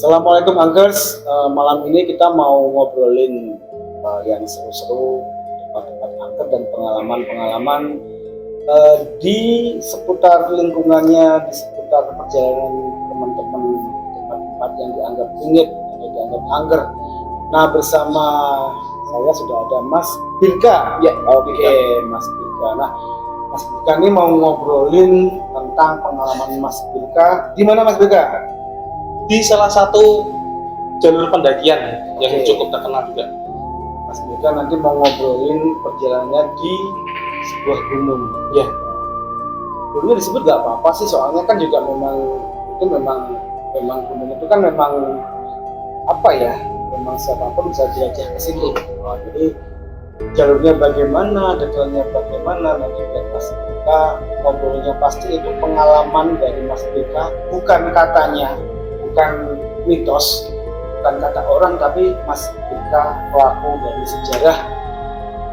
Assalamualaikum Anggers. Malam ini kita mau ngobrolin yang seru-seru, tempat-tempat angker dan pengalaman-pengalaman di seputar lingkungannya, di seputar perjalanan teman-teman, tempat-tempat yang dianggap unik atau dianggap angker. Nah, bersama saya sudah ada Mas Birka. Ya, oke, Mas Birka. Nah, Mas Birka ini mau ngobrolin tentang pengalaman Mas Birka. Di mana Mas Birka? Di salah satu jalur pendakian yang cukup terkenal juga. Mas Birka nanti mau ngobrolin perjalanannya di sebuah gunung. Ya, Gunungnya disebut nggak apa-apa sih, soalnya kan juga memang gunung itu kan memang apa ya? Memang siapapun bisa diajak ke situ. Nah, jadi jalurnya bagaimana, detailnya bagaimana, nanti biar Mas Birka ngobrolnya pasti itu pengalaman dari Mas Birka, bukan katanya. Bukan mitos, bukan kata orang, tapi Mas Birka pelaku dari sejarah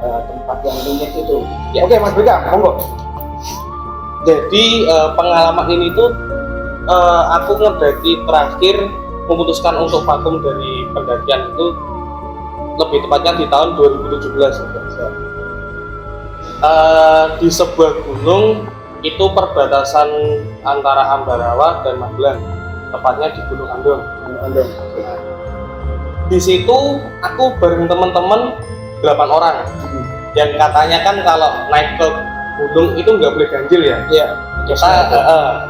tempat yang unik itu. Ya. Oke, Mas Birka, monggo. jadi pengalaman ini tuh aku ngedaki terakhir memutuskan untuk vakum dari pendakian itu lebih tepatnya di tahun 2017. Di sebuah gunung itu perbatasan antara Ambarawa dan Magelang, tepatnya di Gunung Andong. Di situ aku bareng teman-teman 8 orang. Yang katanya kan kalau naik ke gunung itu nggak boleh ganjil ya. Iya.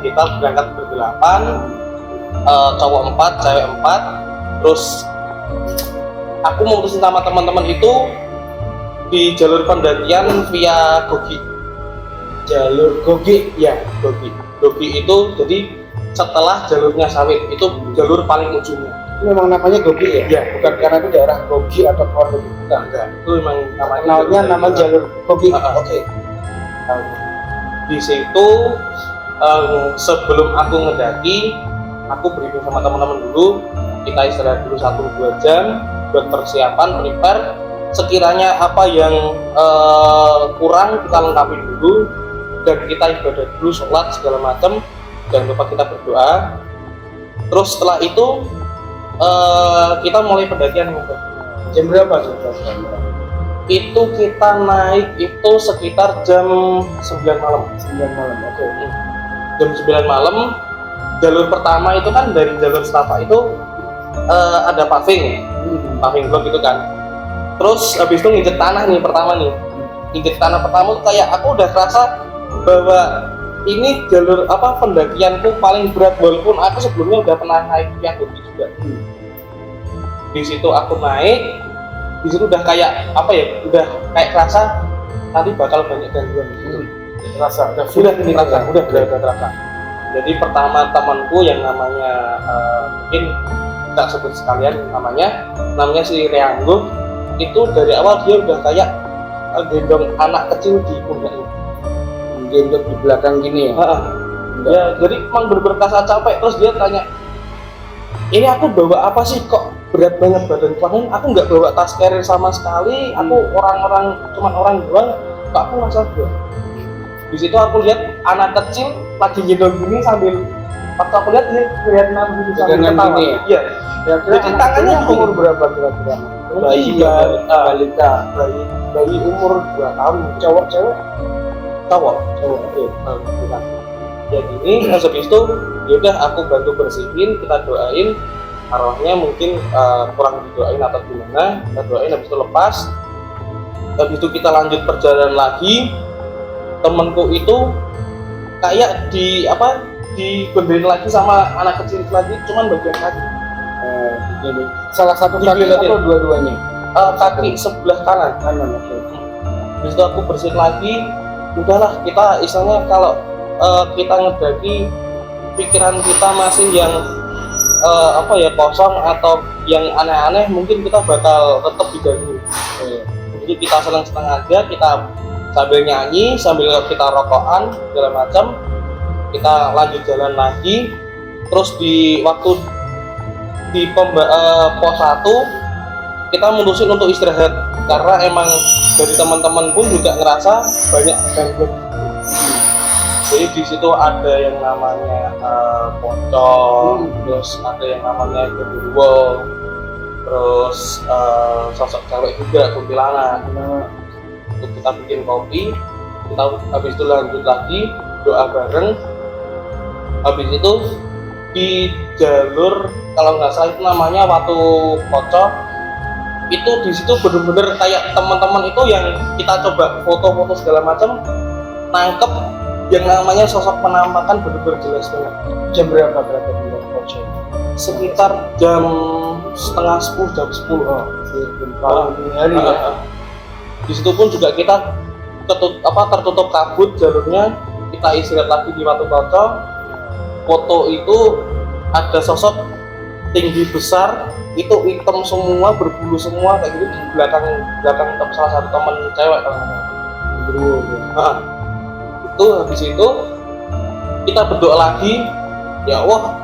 Kita berangkat ber-8, cowok 4, cewek 4. Terus aku memutusin sama teman-teman itu di jalur pendakian via Gogi. Jalur Gogi, Ya, Gogi. Gogi itu jadi setelah jalurnya Sawit, itu jalur paling ujungnya. itu memang namanya Gogi ya? Ya, Bukan karena itu daerah Gogi atau keluar Gogi, bukan. itu memang Namanya nama jalur Gogi. Oke. Di situ sebelum aku ngedaki, aku briefing sama teman-teman dulu. Kita istirahat dulu 1-2 jam buat persiapan, prepare. Sekiranya apa yang kurang kita lengkapi dulu, dan kita ibadah dulu, sholat segala macam. Jangan lupa kita berdoa. Terus setelah itu kita mulai pendakian. Jam berapa tuh? Itu kita naik itu sekitar jam 9 malam. 9 malam, oke. Jam 9 malam. Jalur pertama itu kan dari jalur setapak itu ada paving block gitu kan. Terus habis itu nginjek tanah nih pertama nih. Nginjek tanah pertama tuh kayak aku udah kerasa bahwa ini jalur pendakianku paling berat, walaupun aku sebelumnya udah pernah naik yang Gogi juga. Di situ aku naik, di situ udah kayak udah kayak kerasa nanti bakal banyak gangguan gitu. Terasa, Udah terasa. Jadi pertama temanku yang namanya mungkin tak sebut sekalian namanya si Reanggo, itu dari awal dia udah kayak gendong anak kecil di pundaknya. Gendong di belakang gini ya? Ya, jadi emang bener-bener kerasa capek. Terus dia tanya, ini aku bawa apa sih kok berat banget badan? Padahal aku nggak bawa tas carrier sama sekali. Aku cuman orang doang, kok aku ngerasa berat. Di situ aku lihat anak kecil lagi gendong gini sambil, waktu aku lihat dia kelihatan aku gitu sambil ketawa. Iya. Jadi tangannya umur berapa kira-kira? bayi umur 2 tahun. Cowok cewek? Cowok. Oke. Ya gini, habis itu yaudah aku bantu bersihin, kita doain arwahnya, mungkin kurang didoain atau gimana, kita doain, habis itu lepas. Habis itu kita lanjut perjalanan lagi. Temenku itu kayak dibenderin lagi sama anak kecil lagi, cuman bagian kaki. Salah satu kaki atau dua-duanya? Kaki sebelah kanan. Oke. Habis itu aku bersihin lagi. Udahlah, kita istilahnya kalau kita ngedaki, pikiran kita masih yang kosong atau yang aneh-aneh, mungkin kita bakal tetap diganggu. Jadi kita senang-senang aja, kita sambil nyanyi, sambil kita rokokan segala macam, kita lanjut jalan lagi. Terus di pos 1 kita mutusin untuk istirahat, karena emang dari teman-teman pun juga ngerasa banyak gangguan. Jadi di situ ada yang namanya pocong, terus ada yang namanya genderuwo, terus sosok cewek juga kuntilanak. Untuk kita bikin kopi, kita habis itu lanjut lagi doa bareng. Habis itu di jalur kalau nggak salah itu namanya Watu Koco, itu di situ bener-bener kayak teman-teman itu yang kita coba foto-foto segala macam nangkep yang namanya sosok penampakan bener-bener jelas banget. Jam berapa di Koco? Sekitar jam setengah 10, jam 10. Oh, sebelum dini hari ya. Di situ pun juga kita tertutup kabut jalurnya, kita istirahat lagi di Watu Koco. Foto itu ada sosok tinggi besar, itu hitam semua, berbulu semua kayak gitu di belakang salah satu teman cewek kalau nggak salah. Itu habis itu kita berdoa lagi, ya Allah,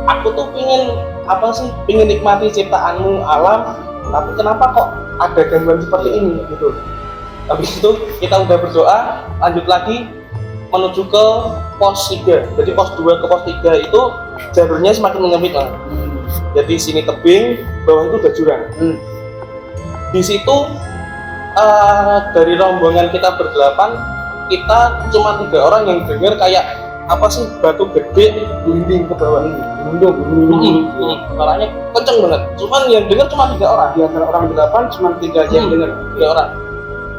aku tuh pingin nikmati ciptaanmu alam, tapi kenapa kok ada gangguan seperti ini gitu. Habis itu kita udah berdoa, lanjut lagi menuju ke pos 3. Jadi pos 2 ke pos 3 itu jalurnya semakin menyempit. Jadi sini tebing, bawah itu udah jurang. Di situ dari rombongan kita berdelapan, kita cuma 3 orang yang dengar kayak apa sih, batu gede gelinding ke bawah. Suaranya kenceng banget. Cuman yang dengar cuma 3 orang. Di antara orang 8 cuma 3 aja yang dengar. 3 orang.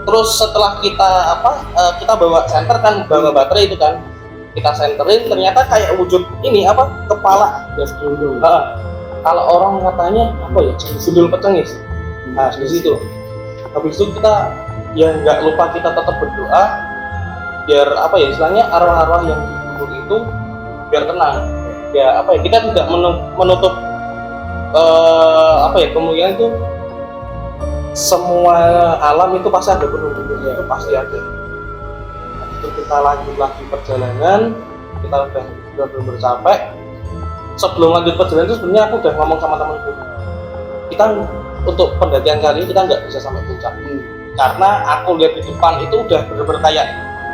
Terus setelah kita bawa senter kan, bawa baterai itu kan, kita senterin, ternyata kayak wujud ini kepala Gas dulu. Kalau orang katanya gundul pecengis. Nah di situ. Habis itu kita ya nggak lupa kita tetap berdoa biar istilahnya arwah-arwah yang dikubur itu biar tenang. Ya kita tidak menutup kemungkinan itu semua alam itu pasti ada penunggunya, itu pasti ada. Itu kita lanjut lagi perjalanan, kita udah benar-benar capek. Sebelum lanjut perjalanan itu sebenarnya aku udah ngomong sama temanku, kita untuk pendakian kali ini kita nggak bisa sampai puncak, karena aku lihat di depan itu udah benar-benar kayak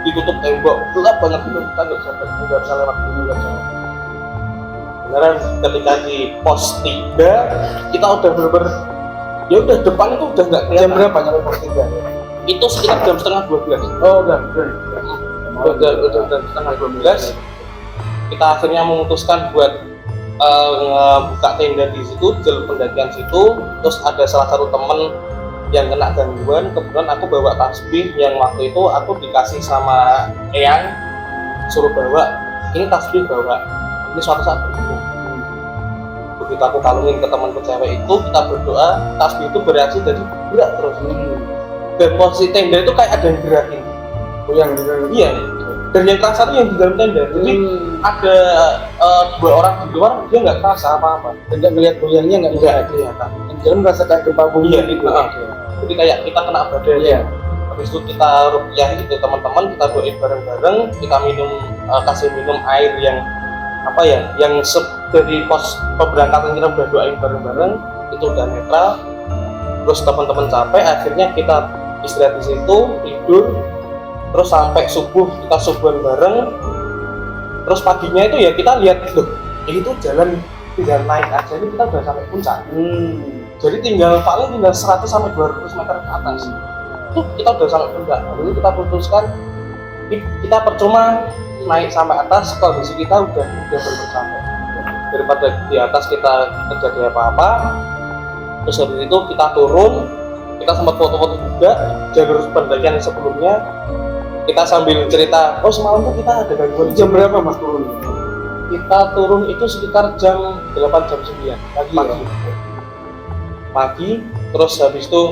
ditutup tembok, gelap banget itu, kita nggak bisa lewat dulu kan. Beneran ketika di pos 3 kita udah benar-benar ya udah depan itu udah nggak kelihatan. Jam berapa nyampe pos 3 ya? Itu sekitar jam setengah 12. Oh udah Setengah 12. Kita akhirnya memutuskan buat buka tenda di situ, jalur pendakian situ. Terus ada salah satu temen yang kena gangguan, kebetulan aku bawa tasbih yang waktu itu aku dikasih sama Eyang, suruh bawa, ini tasbih bawa, ini suatu saat berguna. Begitu aku kalungin ke temanku cewek itu, kita berdoa, tasbih itu bereaksi jadi gerak terus. Dan posisi tenda itu kayak ada yang gerakin. Goyang. Iya. Dan yang kerasa itu yang di dalam tenda. Jadi ada 2 orang di luar, dia nggak kerasa apa-apa. Dan nggak ngeliat goyangnya nggak kelihatan. Yang di dalam merasa kayak gempa bumi gitu. Jadi kayak kita kena badai. Iya. Habis itu kita ruqyah gitu teman-teman, kita doain bareng-bareng, kita kasih minum air yang dari pos pemberangkatan kita udah doain bareng-bareng, itu udah netral. Terus teman-teman capek, akhirnya kita istirahat di situ, tidur, terus sampai subuh kita subuhan bareng. Terus paginya itu ya kita lihat, loh ini tuh jalan tinggal naik aja, ini kita udah sampai puncak. Jadi paling tinggal 100 sampai 200 meter ke atas. Tuh kita udah sampai puncak. Lalu kita putuskan kita percuma naik sampai atas, kondisi kita udah bercapek. Daripada di atas kita terjadi apa-apa. Terus habis itu kita turun, kita sempat foto-foto juga jalur pendakian sebelumnya. Kita sambil cerita, oh semalam tuh kita ada gangguan. Jam berapa mas turun? Kita turun itu sekitar jam 8 jam 9 pagi. Terus habis itu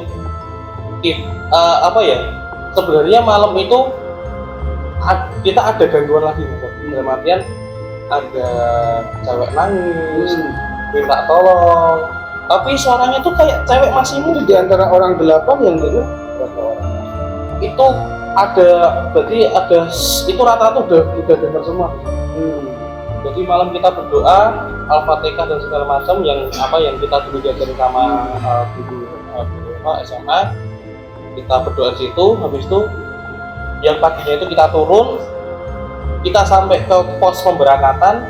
sebenarnya malam itu kita ada gangguan lagi, dalam artian ada cewek nangis, minta tolong, tapi suaranya tuh kayak cewek masih muda. Di antara orang 8 yang dengar berapa orang? Itu itu rata-rata udah dengar semua. Jadi malam kita berdoa Al-Fatihah dan segala macam yang kita dulu diajarin sama guru SMA. Kita berdoa di situ, habis itu yang paginya itu kita turun, kita sampai ke pos pemberangkatan.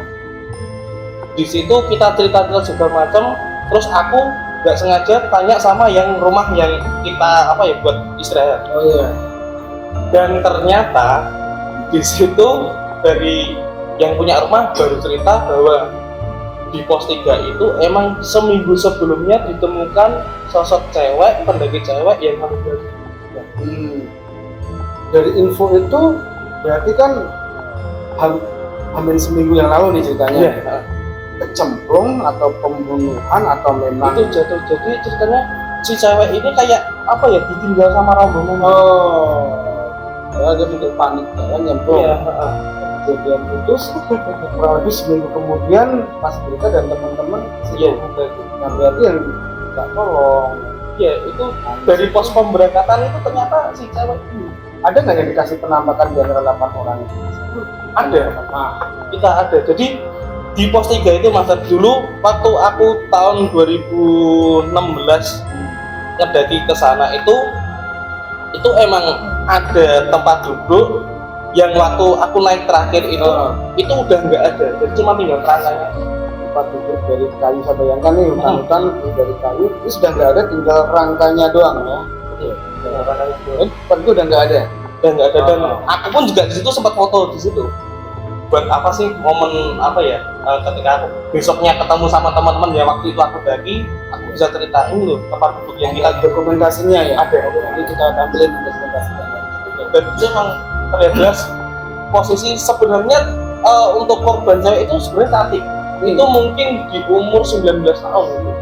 Di situ kita cerita segala macam, terus aku nggak sengaja tanya sama yang rumah yang kita buat istirahat. Oh iya. Dan ternyata di situ dari yang punya rumah baru cerita bahwa di pos 3 itu emang seminggu sebelumnya ditemukan sosok cewek, pendaki cewek yang meninggal. Dari info itu berarti kan hampir seminggu yang lalu nih ceritanya. Iya. Kecemplung atau pembunuhan atau memang Itu jatuh. Jadi ceritanya si cewek ini kayak ditinggal sama rombongan. Dia untuk panik kan nyemplung. Iya. Kejadian putus kurang lebih seminggu kemudian pas berita dan teman-teman Iya. Nah berarti yang nggak tolong. Iya, itu dari pos pemberangkatan itu ternyata si cewek ini Ada nggak yang dikasih penampakan di antara 8 orang itu? ada. Nah, Kita ada. Jadi di pos 3 itu masa dulu waktu aku tahun 2016 ngedaki ke sana itu emang ada tempat duduk yang waktu aku naik terakhir itu udah nggak ada, jadi cuma tinggal kerangkanya. tempat duduk dari kayu, saya bayangkan nih hutan-hutan dari kayu itu sudah nggak ada, tinggal rangkanya doang ya. Iya, tinggal kerangkanya doang. Tempat itu udah nggak ada. Dan nggak ada. Dan aku pun juga di situ sempat foto di situ. Buat apa sih momen ketika aku besoknya ketemu sama teman-teman ya, waktu itu aku daki, aku bisa ceritain loh tempat duduk yang kita Dokumentasinya ya. ada. Nanti kita tampilin dokumentasinya. Dan itu emang terlihat jelas posisi sebenarnya untuk korban cewek itu sebenarnya cantik. Itu mungkin di umur 19 tahun gitu.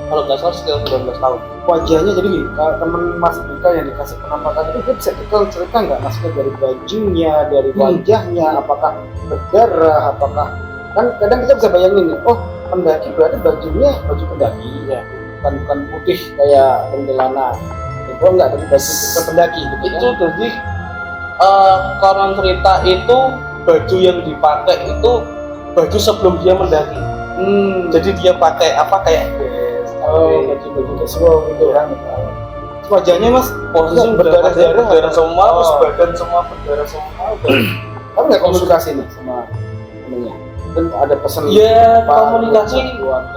Kalau nggak salah sekitar 19 tahun. Wajahnya jadi gini, kalau temen Mas Dika yang dikasih penampakan itu dia bisa detail cerita nggak, maksudnya dari bajunya, dari wajahnya, apakah berdarah, apakah kan kadang kita bisa bayangin nih, oh pendaki berarti bajunya baju pendaki ya, bukan putih kayak pendelana. Oh enggak, tapi baju bukan pendaki gitu. Itu jadi konon cerita itu baju yang dipakai itu baju sebelum dia mendaki. Jadi dia pakai kayak baju casual gitu kan. Wajahnya Mas posisi berdarah semua, terus Oh. badan semua berdarah semua. Kamu nggak komunikasi nih sama temennya? Dan ada pesan? Iya, Pak, komunikasi. buat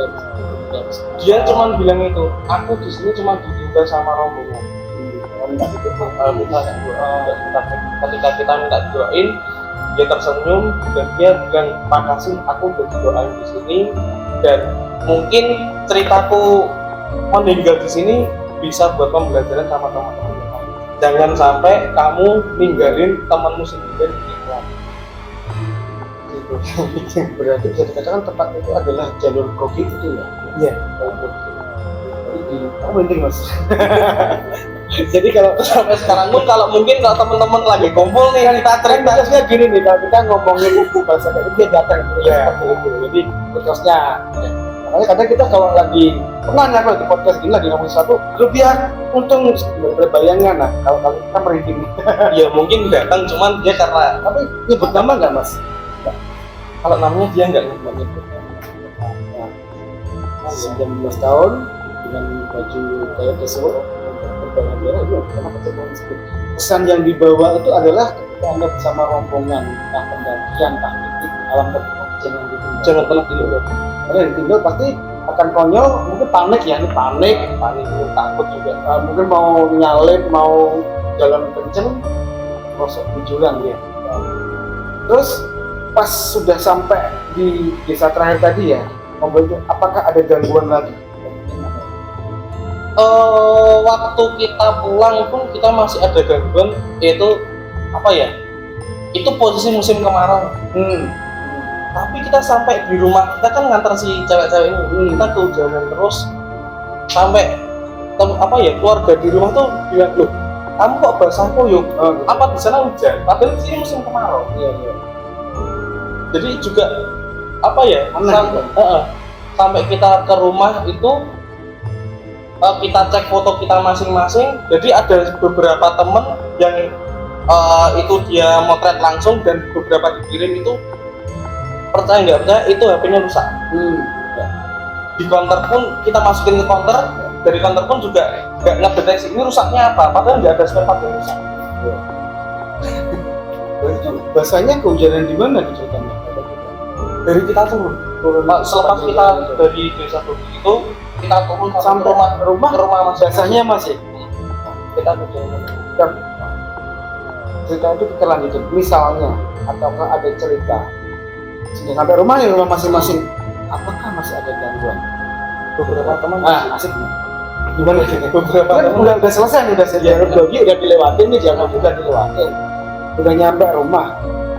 Dia cuma bilang itu, aku di sini cuma ditinggal sama rombongan. Ketika kita minta doain, dia tersenyum dan dia bilang makasih, aku udah didoain di sini, dan mungkin ceritaku meninggal di sini bisa buat pembelajaran sama teman-teman yang lain. Jangan sampai kamu ninggalin temanmu sendiri di luar. Gitu. Berarti bisa dikatakan tempat itu adalah jalur Gogi itu ya? Iya. Kamu penting Mas. Jadi kalau sampai sekarang pun kalau teman-teman lagi kumpul nih kita cerita Terusnya gini nih, kalau kita ngomongin bahasa kayak dia datang seperti itu. Jadi terusnya makanya kadang kita kalau lagi pernah kalau di podcast ini lagi ngomongin sesuatu, lu biar untung berbayangan. Nah kalau kita merinding. ya mungkin datang, cuman dia karena Tapi nyebut nama nggak Mas? kalau namanya dia nggak nyebut. Nah, 19 tahun dengan baju kayak casual berbayangan merah itu kenapa casual disebut? Pesan yang dibawa itu adalah ketika Anda bersama rombongan, entah pendakian, entah titik alam terbuka, jangan pernah ditinggal. Karena yang ditinggal pasti akan konyol, mungkin panik ya, ini panik, takut juga. Mungkin mau nyalip, mau jalan kenceng, merosot di jurang ya. Terus pas sudah sampai di desa terakhir tadi ya, ngobrol itu, apakah ada gangguan lagi? Waktu kita pulang pun kita masih ada gangguan, yaitu itu posisi musim kemarau. Tapi kita sampai di rumah, kita kan nganter si cewek-cewek ini, kita tuh jalan terus sampai keluarga di rumah tuh bilang, loh kamu kok basah kuyup? Apa di sana hujan? Padahal di sini musim kemarau. Iya. Jadi juga sampai kita ke rumah itu kita cek foto kita masing-masing. Jadi ada beberapa temen yang itu dia motret langsung, dan beberapa dikirim itu percaya nggak percaya itu HP-nya rusak. Di counter pun kita masukin ke counter, dari counter pun juga nggak ngedeteksi ini rusaknya apa, padahal nggak ada spare part yang rusak. Berarti itu bahasanya kehujanan di mana di ceritanya? Dari kita turun selepas kita dari desa Budi itu kita turun Sampai rumah ke rumah mas biasanya masih kita kerja dan cerita itu kita lanjutin misalnya ataukah ada cerita sudah sampai rumah nih rumah masing-masing apakah masih ada gangguan beberapa teman asik nih gimana sih beberapa kan teman udah selesai nih udah jalur dogi udah dilewatin nih jalur juga dilewatin udah nyampe rumah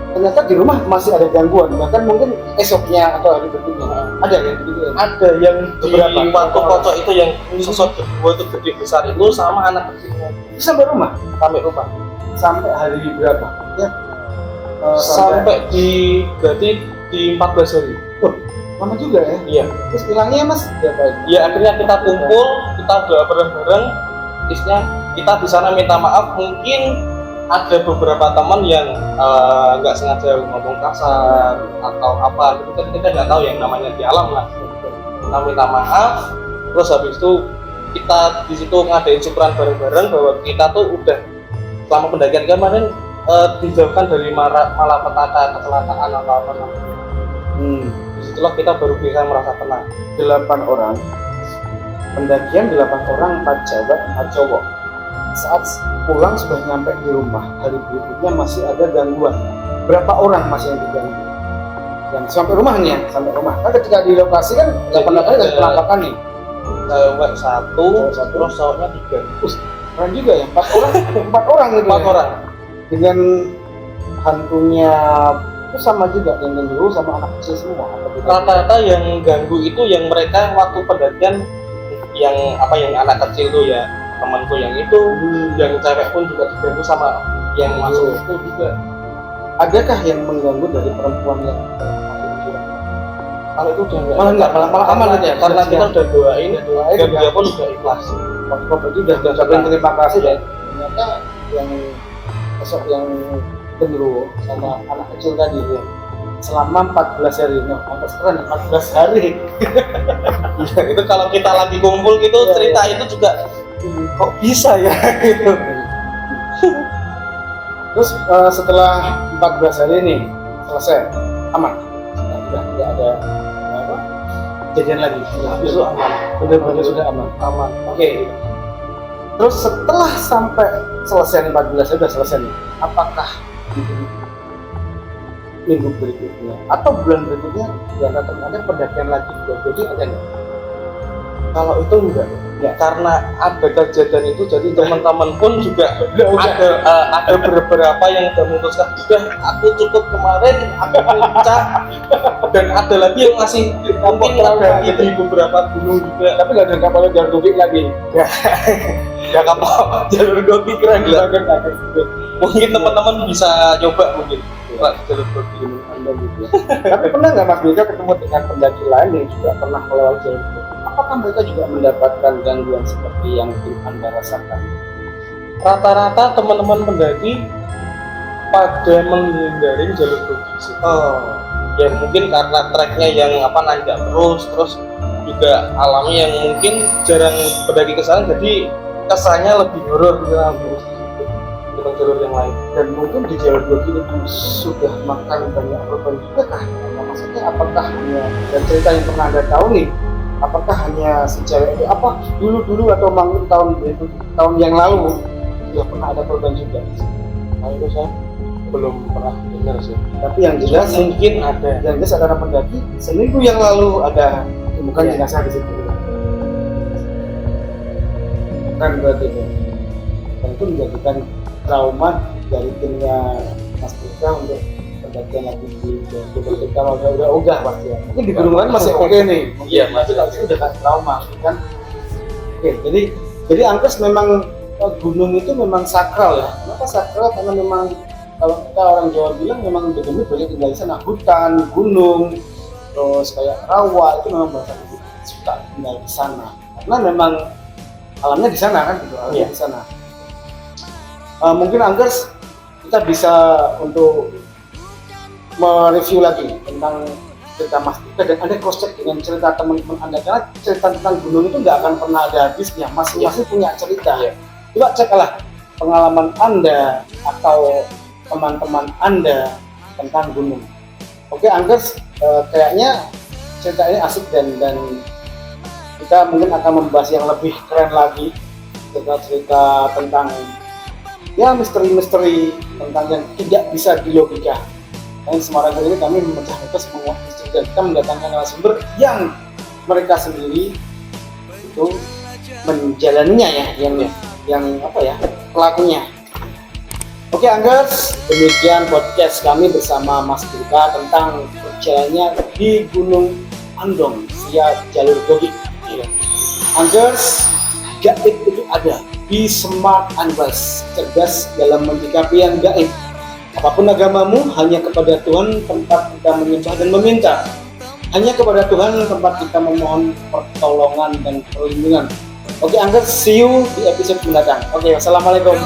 ternyata di rumah masih ada gangguan bahkan mungkin esoknya atau hari berikutnya ada yang begitu ya ada yang Beberapa. di waktu pojok itu yang sosok kedua itu gede besar itu sama anak kecilnya itu sampai rumah sampai rumah sampai hari berapa ya sampai di berarti di 14 hari lama juga ya iya terus hilangnya mas berapa ya akhirnya kita kumpul kita doa bareng-bareng istilahnya kita di sana minta maaf mungkin ada beberapa teman yang nggak sengaja ngomong kasar atau apa gitu kan kita nggak tahu yang namanya di alam lah kita minta maaf terus habis itu kita di situ ngadain syukuran bareng-bareng bahwa kita tuh udah selama pendakian kemarin dijauhkan dari malapetaka kecelakaan atau apa namanya disitulah kita baru bisa merasa tenang 8 orang pendakian 8 orang 4 cewek 4 cowok saat pulang sudah nyampe di rumah hari berikutnya masih ada gangguan berapa orang masih yang diganggu yang sampai rumah nih ya sampai rumah kan ketika di lokasi kan 8 kali dari penampakan nih cewek satu terus cowoknya 3 keren juga ya 4 orang 4 orang gitu 4 orang dengan hantunya itu sama juga yang ganggu sama anak kecil semua rata-rata yang ganggu itu yang mereka waktu pendakian yang apa yang anak kecil tuh ya temanku yang itu yang cewek pun juga diganggu sama yang masuk itu juga adakah yang mengganggu dari perempuan yang kalau itu udah malah aman aja ya karena kita udah doain dan dia pun udah ikhlas waktu itu udah saling terima kasih dan ternyata yang besok yang gendruwo sama anak kecil tadi ya selama 14 hari no, keren 14 hari itu kalau kita lagi kumpul gitu cerita itu juga kok bisa ya gitu terus setelah 14 hari ini selesai aman sudah tidak ada apa kejadian lagi itu aman benar-benar sudah aman oke. Terus setelah sampai selesai 14 hari sudah selesai nih apakah minggu berikutnya atau bulan berikutnya ya ada pendakian lagi jadi ada nggak? Kalau itu enggak ya karena ada kejadian itu jadi teman-teman pun juga ada beberapa yang udah memutuskan udah aku cukup kemarin aku puncak dan ada lagi yang masih mungkin ada di beberapa gunung juga tapi nggak ada kapal jalur tubik lagi ya kapal jalur gobi keren gila mungkin teman-teman bisa coba mungkin jalur gobi tapi pernah nggak Mas Bika ketemu dengan pendaki lain yang juga pernah melewati jalur gobi apakah mereka juga mendapatkan gangguan seperti yang Anda rasakan? Rata-rata teman-teman pendaki pada menghindari jalur gobi sih. Ya mungkin karena treknya yang nanjak terus juga alamnya yang mungkin jarang pendaki ke sana jadi kesannya lebih horor dibanding jalur yang lain. Dan mungkin di jalur gobi itu sudah makan banyak korban juga kah? Maksudnya apakah hanya dan cerita yang pernah Anda tahu nih apakah hanya si cewek itu apa dulu atau mungkin tahun yang lalu sudah pernah ada korban juga? Nah itu saya belum pernah dengar sih. Tapi yang jelas mungkin ada. Yang jelas ada orang pendaki seminggu yang lalu ada ditemukan jenazah di situ. Kan berarti itu. Dan itu menjadikan trauma dari timnya Mas Bika untuk pendakian lagi di ketika udah ogah pasti ya. Mungkin di gunung lain masih oke nih. Iya, masih udah kan trauma kan. Oke, jadi Angkes memang gunung itu memang sakral ya. Kenapa sakral? Karena memang kalau kita orang Jawa bilang memang benar-benar banyak tinggal di sana, hutan, gunung, terus kayak rawa itu memang bahasa suka tinggal di sana. Karena memang alamnya di sana kan, gitu, alamnya di sana. Mungkin Angkes kita bisa untuk mereview lagi tentang cerita Mas Bika dan Anda cross check dengan cerita teman-teman Anda karena cerita tentang gunung itu nggak akan pernah ada habisnya, masing-masing punya cerita. Coba cek lah pengalaman Anda atau teman-teman Anda tentang gunung. Oke Anggers, kayaknya cerita ini asik dan kita mungkin akan membahas yang lebih keren lagi, cerita tentang ya misteri-misteri tentang yang tidak bisa dilogika. Dan Semarang kali ini kami memecah-mecah semua misteri dan kita mendatangkan narasumber yang mereka sendiri itu menjalaninya ya, yang apa ya, pelakunya. Oke Anggers, demikian podcast kami bersama Mas Durga tentang perjalanannya di Gunung Andong via jalur Gogi. Anggers, gaib itu ada, be smart and wise, cerdas dalam menyikapi yang gaib. Apapun agamamu, hanya kepada Tuhan tempat kita menyembah dan meminta. Hanya kepada Tuhan tempat kita memohon pertolongan dan perlindungan. Oke Anggers, see you di episode mendatang. Oke, wassalamualaikum.